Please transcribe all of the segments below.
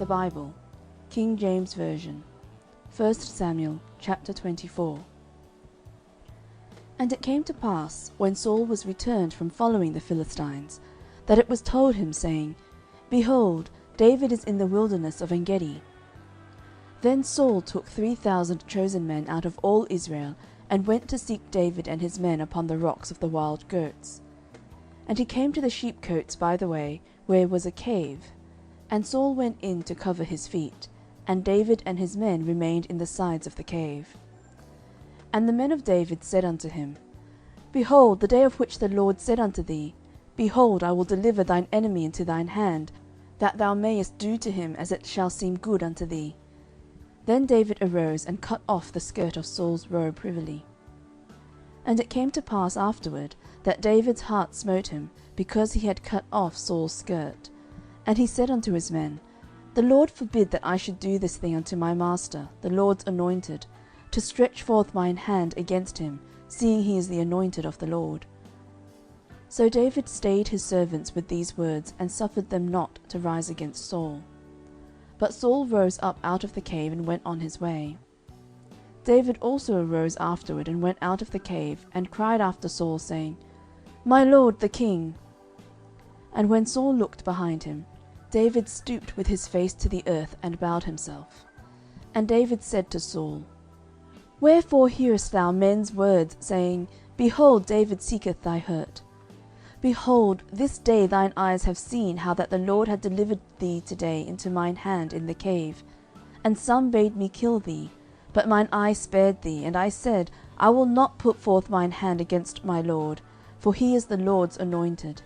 the Bible, King James Version, 1 Samuel chapter 24. And it came to pass, when Saul was returned from following the Philistines, that it was told him, saying, Behold, David is in the wilderness of En-gedi. Then Saul took 3,000 chosen men out of all Israel, and went to seek David and his men upon the rocks of the wild goats. And he came to the sheepcotes by the way, where was a cave. And Saul went in to cover his feet, and David and his men remained in the sides of the cave. And the men of David said unto him, Behold, the day of which the Lord said unto thee, Behold, I will deliver thine enemy into thine hand, that thou mayest do to him as it shall seem good unto thee. Then David arose, and cut off the skirt of Saul's robe privily. And it came to pass afterward, that David's heart smote him, because he had cut off Saul's skirt. And he said unto his men, The Lord forbid that I should do this thing unto my master, the Lord's anointed, to stretch forth mine hand against him, seeing he is the anointed of the Lord. So David stayed his servants with these words, and suffered them not to rise against Saul. But Saul rose up out of the cave, and went on his way. David also arose afterward, and went out of the cave, and cried after Saul, saying, My lord the king. And when Saul looked behind him, David stooped with his face to the earth, and bowed himself. And David said to Saul, Wherefore hearest thou men's words, saying, Behold, David seeketh thy hurt? Behold, this day thine eyes have seen how that the Lord had delivered thee today into mine hand in the cave. And some bade me kill thee, but mine eye spared thee, and I said, I will not put forth mine hand against my lord, for he is the Lord's anointed.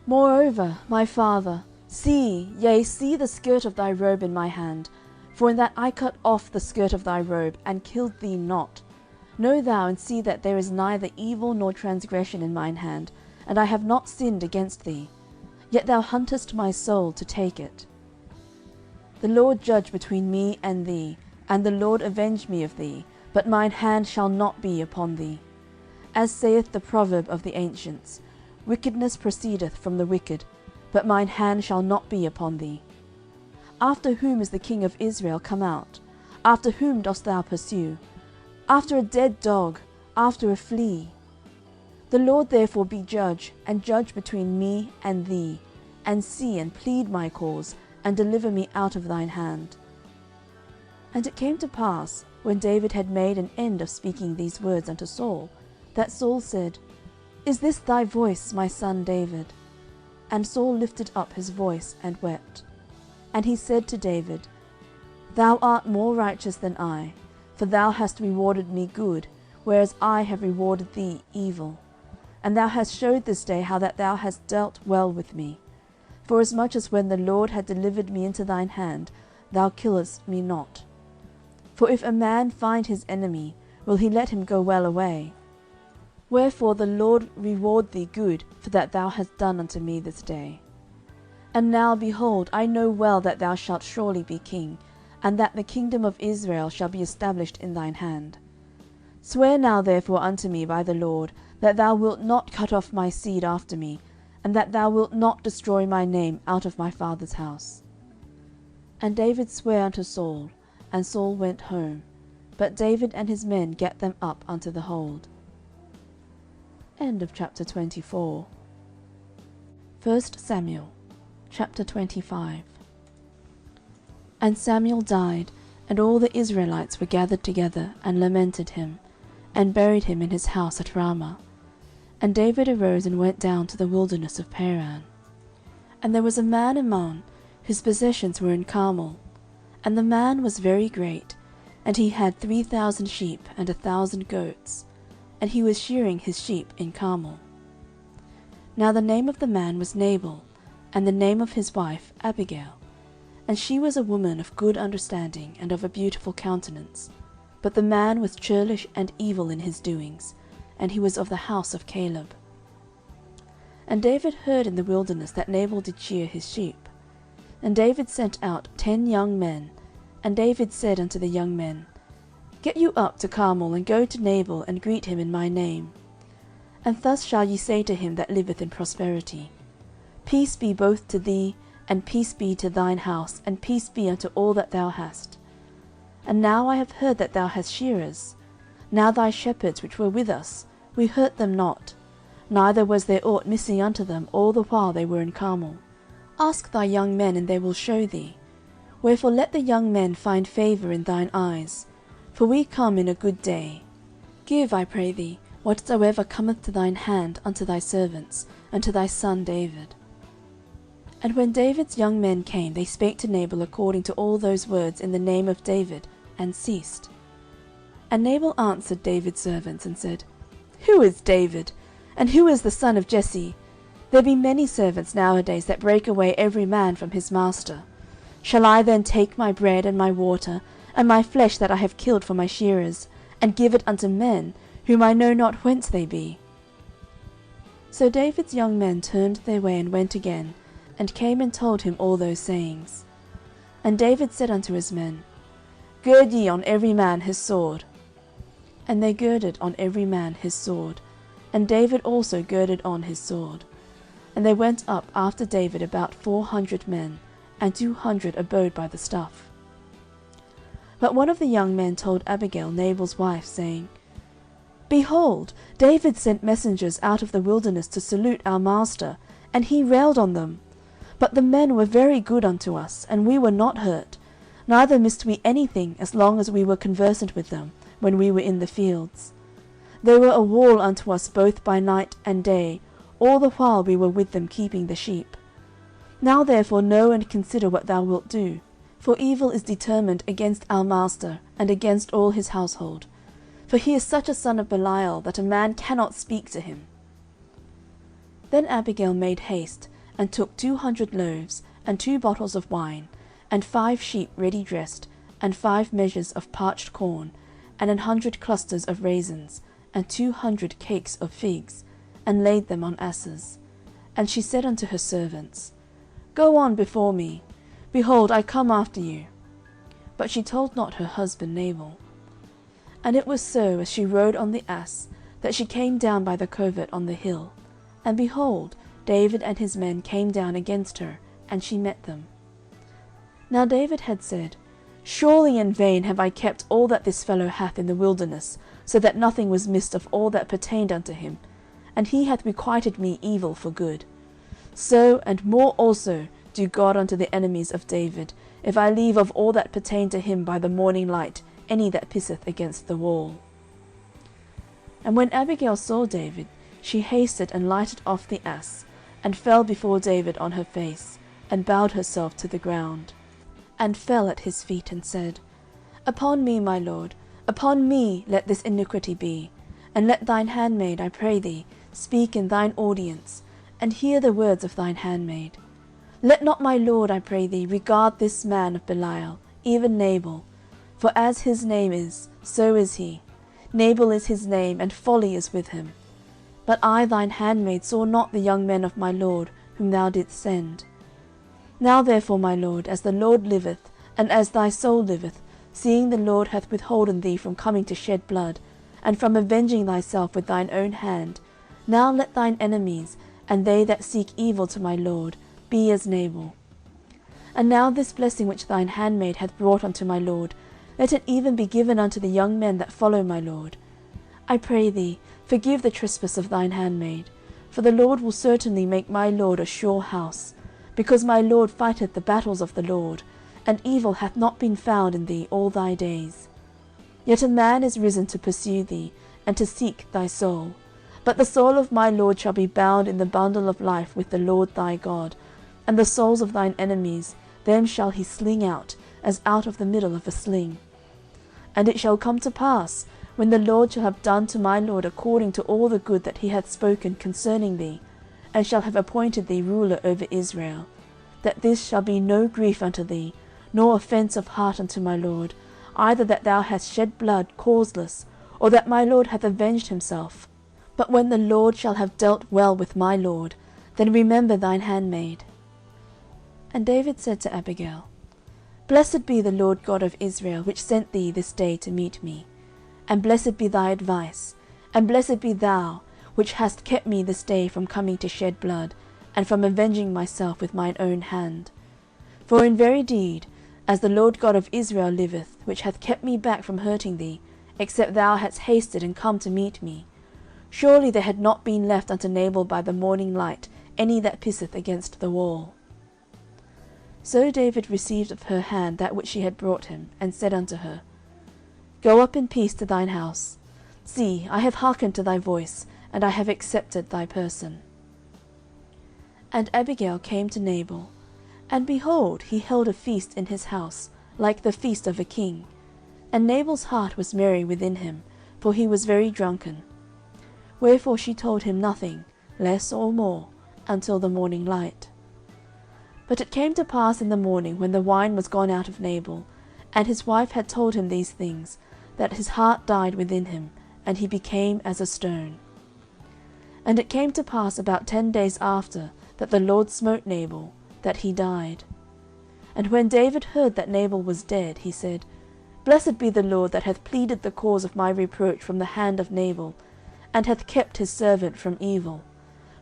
Moreover, my father, see, yea, see the skirt of thy robe in my hand, for in that I cut off the skirt of thy robe, and killed thee not. Know thou and see that there is neither evil nor transgression in mine hand, and I have not sinned against thee. Yet thou huntest my soul to take it. The Lord judge between me and thee, and the Lord avenge me of thee, but mine hand shall not be upon thee. As saith the proverb of the ancients, Wickedness proceedeth from the wicked, but mine hand shall not be upon thee. After whom is the king of Israel come out? After whom dost thou pursue? After a dead dog, after a flea. The Lord therefore be judge, and judge between me and thee, and see and plead my cause, and deliver me out of thine hand. And it came to pass, when David had made an end of speaking these words unto Saul, that Saul said, Is this thy voice, my son David? And Saul lifted up his voice, and wept. And he said to David, Thou art more righteous than I, for thou hast rewarded me good, whereas I have rewarded thee evil. And thou hast shewed this day how that thou hast dealt well with me. Forasmuch as when the Lord had delivered me into thine hand, thou killest me not. For if a man find his enemy, will he let him go well away? Wherefore the Lord reward thee good for that thou hast done unto me this day. And now, behold, I know well that thou shalt surely be king, and that the kingdom of Israel shall be established in thine hand. Swear now therefore unto me by the Lord, that thou wilt not cut off my seed after me, and that thou wilt not destroy my name out of my father's house. And David sware unto Saul, and Saul went home, but David and his men gat them up unto the hold. End of chapter 24. 1 Samuel chapter 25. And Samuel died, and all the Israelites were gathered together, and lamented him, and buried him in his house at Ramah. And David arose and went down to the wilderness of Paran. And there was a man in Maon, whose possessions were in Carmel. And the man was very great, and he had 3,000 sheep and 1,000 goats, and he was shearing his sheep in Carmel. Now the name of the man was Nabal, and the name of his wife Abigail. And she was a woman of good understanding, and of a beautiful countenance. But the man was churlish and evil in his doings, and he was of the house of Caleb. And David heard in the wilderness that Nabal did shear his sheep. And David sent out 10 young men. And David said unto the young men, Get you up to Carmel, and go to Nabal, and greet him in my name. And thus shall ye say to him that liveth in prosperity, Peace be both to thee, and peace be to thine house, and peace be unto all that thou hast. And now I have heard that thou hast shearers. Now thy shepherds which were with us, we hurt them not, neither was there aught missing unto them all the while they were in Carmel. Ask thy young men, and they will shew thee. Wherefore let the young men find favour in thine eyes, for we come in a good day. Give, I pray thee, whatsoever cometh to thine hand unto thy servants, and to thy son David. And when David's young men came, they spake to Nabal according to all those words in the name of David, and ceased. And Nabal answered David's servants, and said, Who is David? And who is the son of Jesse? There be many servants nowadays that break away every man from his master. Shall I then take my bread and my water, and my flesh that I have killed for my shearers, and give it unto men, whom I know not whence they be? So David's young men turned their way, and went again, and came and told him all those sayings. And David said unto his men, Gird ye on every man his sword. And they girded on every man his sword, and David also girded on his sword. And they went up after David about 400 men, and 200 abode by the stuff. But one of the young men told Abigail Nabal's wife, saying, Behold, David sent messengers out of the wilderness to salute our master, and he railed on them. But the men were very good unto us, and we were not hurt, neither missed we anything, as long as we were conversant with them, when we were in the fields. They were a wall unto us both by night and day, all the while we were with them keeping the sheep. Now therefore know and consider what thou wilt do, for evil is determined against our master, and against all his household. For he is such a son of Belial, that a man cannot speak to him. Then Abigail made haste, and took 200 loaves, and 2 bottles of wine, and 5 sheep ready dressed, and 5 measures of parched corn, and 100 clusters of raisins, and 200 cakes of figs, and laid them on asses. And she said unto her servants, Go on before me. Behold, I come after you. But she told not her husband Nabal. And it was so, as she rode on the ass, that she came down by the covert on the hill, and behold, David and his men came down against her, and she met them. Now David had said, Surely in vain have I kept all that this fellow hath in the wilderness, so that nothing was missed of all that pertained unto him, and he hath requited me evil for good. So and more also do God unto the enemies of David, if I leave of all that pertain to him by the morning light any that pisseth against the wall. And when Abigail saw David, she hasted and lighted off the ass, and fell before David on her face, and bowed herself to the ground, and fell at his feet, and said, Upon me, my lord, upon me let this iniquity be, and let thine handmaid, I pray thee, speak in thine audience, and hear the words of thine handmaid. Let not my lord, I pray thee, regard this man of Belial, even Nabal, for as his name is, so is he. Nabal is his name, and folly is with him. But I thine handmaid saw not the young men of my lord, whom thou didst send. Now therefore, my lord, as the Lord liveth, and as thy soul liveth, seeing the Lord hath withholden thee from coming to shed blood, and from avenging thyself with thine own hand, now let thine enemies, and they that seek evil to my lord, be as Nabal. And now this blessing which thine handmaid hath brought unto my lord, let it even be given unto the young men that follow my lord. I pray thee, forgive the trespass of thine handmaid, for the Lord will certainly make my lord a sure house, because my lord fighteth the battles of the Lord, and evil hath not been found in thee all thy days. Yet a man is risen to pursue thee, and to seek thy soul. But the soul of my lord shall be bound in the bundle of life with the Lord thy God, and the souls of thine enemies, them shall he sling out, as out of the middle of a sling. And it shall come to pass, when the Lord shall have done to my lord according to all the good that he hath spoken concerning thee, and shall have appointed thee ruler over Israel, that this shall be no grief unto thee, nor offence of heart unto my lord, either that thou hast shed blood causeless, or that my lord hath avenged himself. But when the Lord shall have dealt well with my lord, then remember thine handmaid. And David said to Abigail, Blessed be the Lord God of Israel, which sent thee this day to meet me. And blessed be thy advice, and blessed be thou, which hast kept me this day from coming to shed blood, and from avenging myself with mine own hand. For in very deed, as the Lord God of Israel liveth, which hath kept me back from hurting thee, except thou hadst hasted and come to meet me, surely there had not been left unto Nabal by the morning light any that pisseth against the wall. So David received of her hand that which she had brought him, and said unto her, Go up in peace to thine house. See, I have hearkened to thy voice, and I have accepted thy person. And Abigail came to Nabal, and behold, he held a feast in his house, like the feast of a king. And Nabal's heart was merry within him, for he was very drunken. Wherefore she told him nothing, less or more, until the morning light. But it came to pass in the morning, when the wine was gone out of Nabal, and his wife had told him these things, that his heart died within him, and he became as a stone. And it came to pass about 10 days after, that the Lord smote Nabal, that he died. And when David heard that Nabal was dead, he said, Blessed be the Lord, that hath pleaded the cause of my reproach from the hand of Nabal, and hath kept his servant from evil.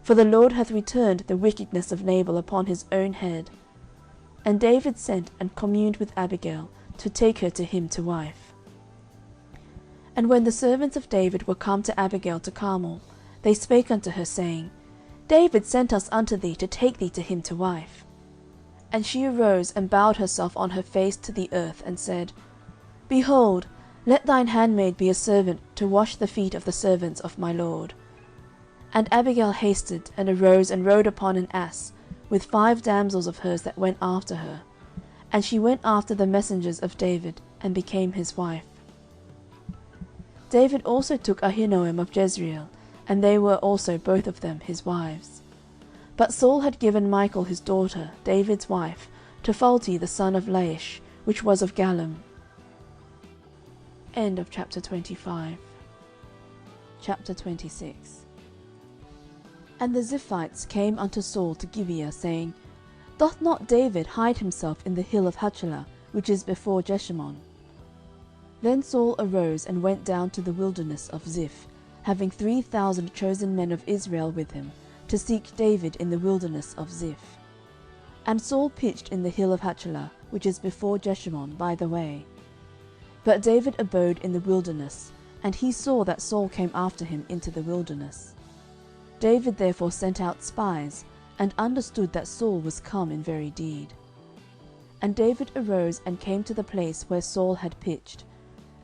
For the Lord hath returned the wickedness of Nabal upon his own head. And David sent and communed with Abigail, to take her to him to wife. And when the servants of David were come to Abigail to Carmel, they spake unto her, saying, David sent us unto thee to take thee to him to wife. And she arose and bowed herself on her face to the earth, and said, Behold, let thine handmaid be a servant to wash the feet of the servants of my lord. And Abigail hasted, and arose, and rode upon an ass, with 5 damsels of hers that went after her. And she went after the messengers of David, and became his wife. David also took Ahinoam of Jezreel, and they were also both of them his wives. But Saul had given Michal his daughter, David's wife, to Phalti the son of Laish, which was of Gallim. End of chapter 25. Chapter 26. And the Ziphites came unto Saul to Gibeah, saying, Doth not David hide himself in the hill of Hachilah, which is before Jeshimon? Then Saul arose and went down to the wilderness of Ziph, having 3,000 chosen men of Israel with him, to seek David in the wilderness of Ziph. And Saul pitched in the hill of Hachilah, which is before Jeshimon, by the way. But David abode in the wilderness, and he saw that Saul came after him into the wilderness. David therefore sent out spies, and understood that Saul was come in very deed. And David arose and came to the place where Saul had pitched.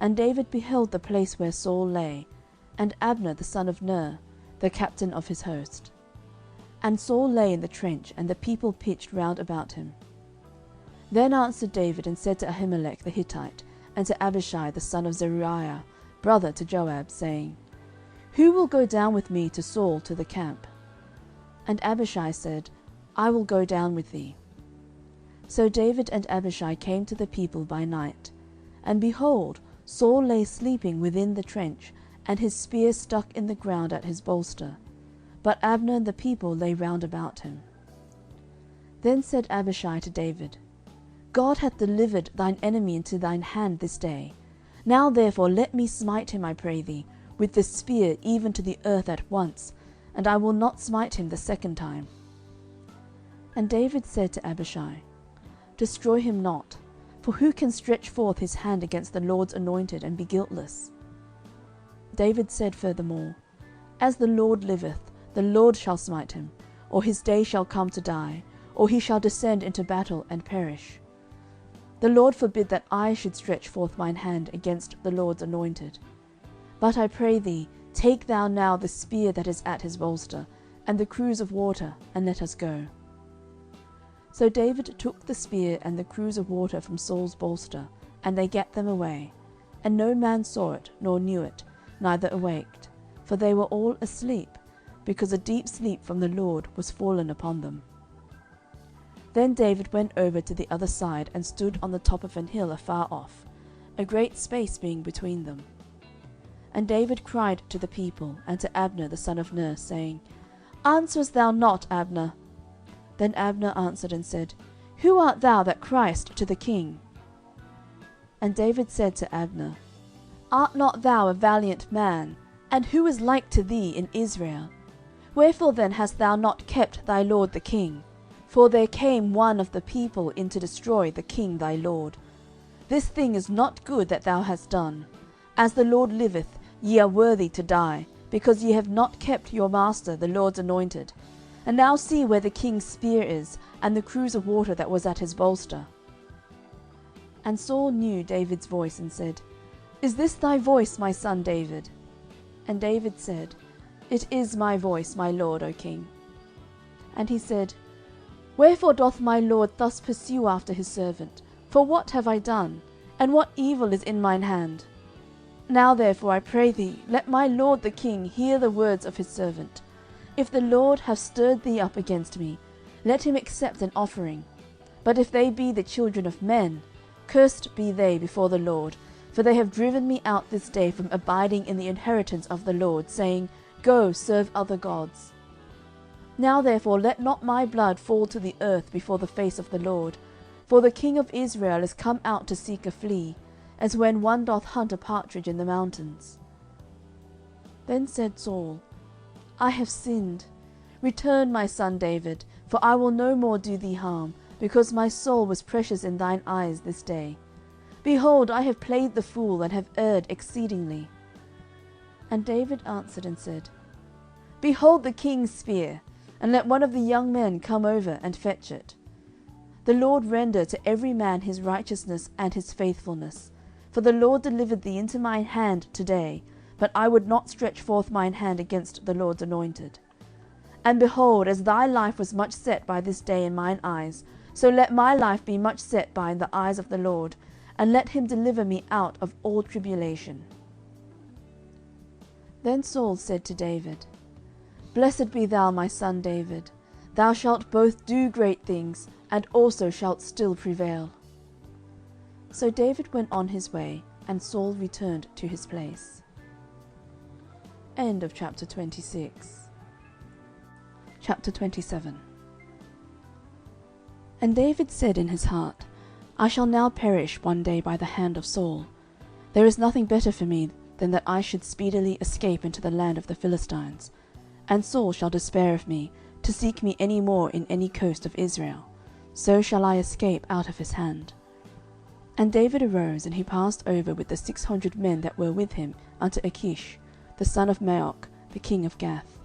And David beheld the place where Saul lay, and Abner the son of Ner, the captain of his host. And Saul lay in the trench, and the people pitched round about him. Then answered David, and said to Ahimelech the Hittite, and to Abishai the son of Zeruiah, brother to Joab, saying, Who will go down with me to Saul to the camp? And Abishai said, I will go down with thee. So David and Abishai came to the people by night. And behold, Saul lay sleeping within the trench, and his spear stuck in the ground at his bolster. But Abner and the people lay round about him. Then said Abishai to David, God hath delivered thine enemy into thine hand this day. Now therefore let me smite him, I pray thee, with the spear even to the earth at once, and I will not smite him the second time. And David said to Abishai, Destroy him not, for who can stretch forth his hand against the Lord's anointed, and be guiltless? David said furthermore, As the Lord liveth, the Lord shall smite him, or his day shall come to die, or he shall descend into battle and perish. The Lord forbid that I should stretch forth mine hand against the Lord's anointed. But I pray thee, take thou now the spear that is at his bolster, and the cruse of water, and let us go. So David took the spear and the cruse of water from Saul's bolster, and they gat them away. And no man saw it, nor knew it, neither awaked, for they were all asleep, because a deep sleep from the Lord was fallen upon them. Then David went over to the other side, and stood on the top of an hill afar off, a great space being between them. And David cried to the people, and to Abner the son of Ner, saying, Answerest thou not, Abner? Then Abner answered and said, Who art thou that criest to the king? And David said to Abner, Art not thou a valiant man? And who is like to thee in Israel? Wherefore then hast thou not kept thy lord the king? For there came one of the people in to destroy the king thy lord. This thing is not good that thou hast done. As the Lord liveth, ye are worthy to die, because ye have not kept your master the LORD's anointed. And now see where the king's spear is, and the cruse of water that was at his bolster. And Saul knew David's voice, and said, Is this thy voice, my son David? And David said, It is my voice, my lord, O king. And he said, Wherefore doth my lord thus pursue after his servant? For what have I done? And what evil is in mine hand? Now therefore, I pray thee, let my lord the king hear the words of his servant. If the LORD have stirred thee up against me, let him accept an offering. But if they be the children of men, cursed be they before the LORD, for they have driven me out this day from abiding in the inheritance of the LORD, saying, Go, serve other gods. Now therefore let not my blood fall to the earth before the face of the LORD, for the king of Israel is come out to seek a flea, as when one doth hunt a partridge in the mountains. Then said Saul, I have sinned. Return, my son David, for I will no more do thee harm, because my soul was precious in thine eyes this day. Behold, I have played the fool, and have erred exceedingly. And David answered and said, Behold the king's spear, and let one of the young men come over and fetch it. The LORD render to every man his righteousness and his faithfulness. For the LORD delivered thee into mine hand today, but I would not stretch forth mine hand against the LORD's anointed. And behold, as thy life was much set by this day in mine eyes, so let my life be much set by in the eyes of the LORD, and let him deliver me out of all tribulation. Then Saul said to David, Blessed be thou, my son David. Thou shalt both do great things, and also shalt still prevail. So David went on his way, and Saul returned to his place. End of chapter 26. Chapter 27. And David said in his heart, I shall now perish one day by the hand of Saul. There is nothing better for me than that I should speedily escape into the land of the Philistines, and Saul shall despair of me, to seek me any more in any coast of Israel. So shall I escape out of his hand. And David arose, and he passed over with the 600 men that were with him unto Achish, the son of Maoch, the king of Gath.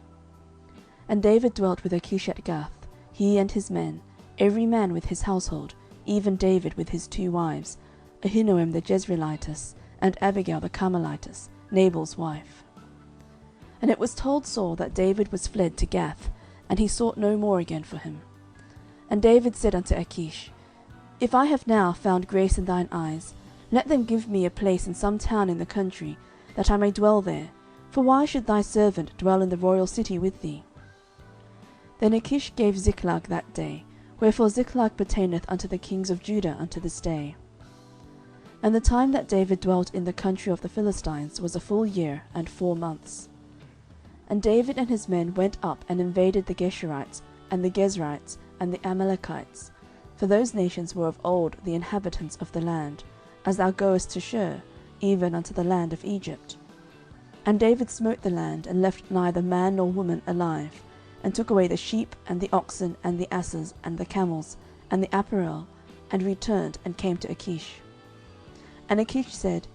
And David dwelt with Achish at Gath, he and his men, every man with his household, even David with his 2 wives, Ahinoam the Jezreelitess, and Abigail the Carmelitess, Nabal's wife. And it was told Saul that David was fled to Gath, and he sought no more again for him. And David said unto Achish, If I have now found grace in thine eyes, let them give me a place in some town in the country, that I may dwell there, for why should thy servant dwell in the royal city with thee? Then Achish gave Ziklag that day, wherefore Ziklag pertaineth unto the kings of Judah unto this day. And the time that David dwelt in the country of the Philistines was a full year and 4 months. And David and his men went up and invaded the Geshurites, and the Gezrites, and the Amalekites, for those nations were of old the inhabitants of the land, as thou goest to Shur, even unto the land of Egypt. And David smote the land, and left neither man nor woman alive, and took away the sheep, and the oxen, and the asses, and the camels, and the apparel, and returned, and came to Achish. And Achish said,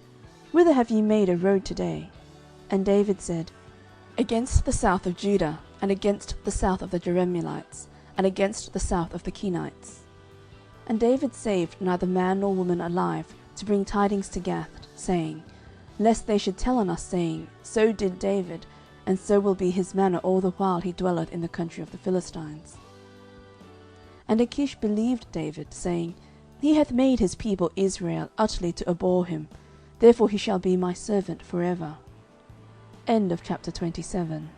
Whither have ye made a road today? And David said, Against the south of Judah, and against the south of the Jerahmeelites, and against the south of the Kenites. And David saved neither man nor woman alive, to bring tidings to Gath, saying, Lest they should tell on us, saying, So did David, and so will be his manner all the while he dwelleth in the country of the Philistines. And Achish believed David, saying, He hath made his people Israel utterly to abhor him, therefore he shall be my servant for ever. End of chapter 27.